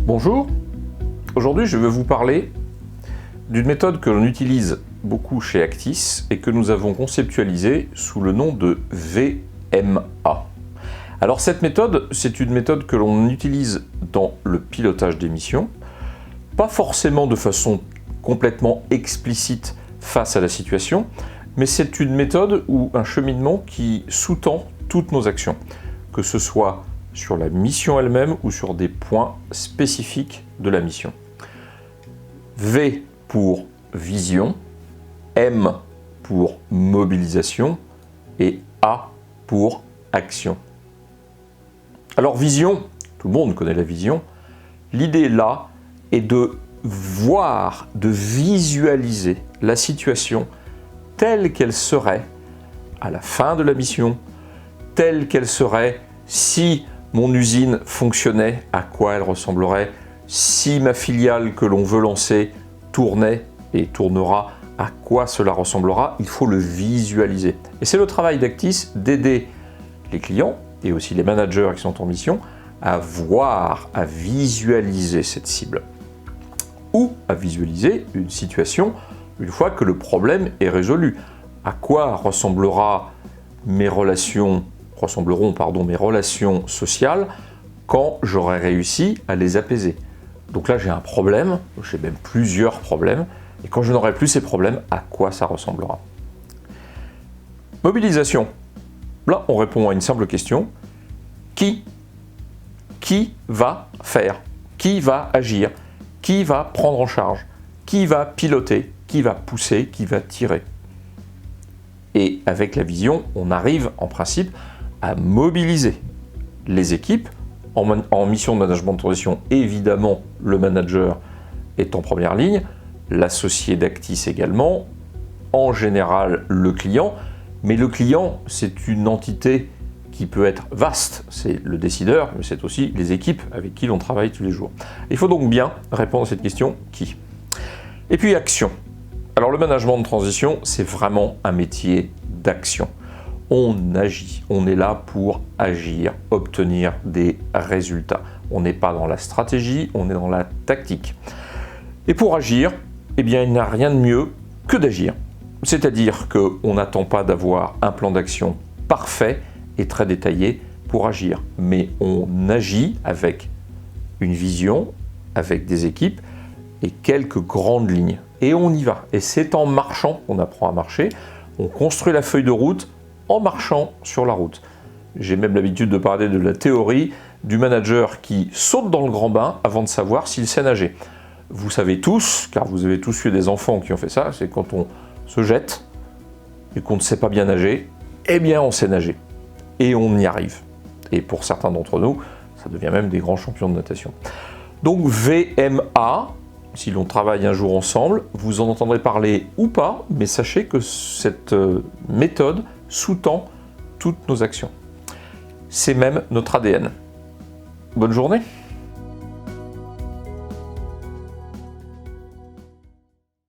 Bonjour, aujourd'hui je vais vous parler d'une méthode que l'on utilise beaucoup chez Actis et que nous avons conceptualisée sous le nom de VMA. Alors cette méthode, c'est une méthode que l'on utilise dans le pilotage des missions, pas forcément de façon complètement explicite face à la situation, mais c'est une méthode ou un cheminement qui sous-tend toutes nos actions, que ce soit sur la mission elle-même ou sur des points spécifiques de la mission. V pour vision, M pour mobilisation et A pour action. Alors vision, tout le monde connaît la vision. L'idée là est de voir, de visualiser la situation telle qu'elle serait à la fin de la mission, telle qu'elle serait si mon usine fonctionnait, à quoi elle ressemblerait, si ma filiale que l'on veut lancer tournait et tournera, à quoi cela ressemblera, il faut le visualiser. Et c'est le travail d'Actis d'aider les clients et aussi les managers qui sont en mission à voir, à visualiser cette cible. Ou à visualiser une situation une fois que le problème est résolu. À quoi ressembleront mes relations sociales quand j'aurai réussi à les apaiser. Donc là j'ai un problème, j'ai même plusieurs problèmes, et quand je n'aurai plus ces problèmes, à quoi ça ressemblera? Mobilisation. Là on répond à une simple question. Qui va faire? Qui va agir? Qui va prendre en charge? Qui va piloter? Qui va pousser? Qui va tirer? Et avec la vision, on arrive en principe à mobiliser les équipes en mission de management de transition. Évidemment, le manager est en première ligne, l'associé d'Actis également, en général le client, mais le client, c'est une entité qui peut être vaste, c'est le décideur, mais c'est aussi les équipes avec qui l'on travaille tous les jours. Il faut donc bien répondre à cette question, qui? Et puis action. Alors le management de transition, c'est vraiment un métier d'action. On agit, on est là pour agir, obtenir des résultats. On n'est pas dans la stratégie, on est dans la tactique. Et pour agir, eh bien, il n'y a rien de mieux que d'agir. C'est-à-dire qu'on n'attend pas d'avoir un plan d'action parfait et très détaillé pour agir, mais on agit avec une vision, avec des équipes et quelques grandes lignes. Et on y va. Et c'est en marchant qu'on apprend à marcher. On construit la feuille de route en marchant sur la route. J'ai même l'habitude de parler de la théorie du manager qui saute dans le grand bain avant de savoir s'il sait nager. Vous savez tous, car vous avez tous eu des enfants qui ont fait ça, c'est quand on se jette et qu'on ne sait pas bien nager, eh bien on sait nager. Et on y arrive. Et pour certains d'entre nous, ça devient même des grands champions de natation. Donc VMA, si l'on travaille un jour ensemble, vous en entendrez parler ou pas, mais sachez que cette méthode sous-tend toutes nos actions. C'est même notre ADN. Bonne journée!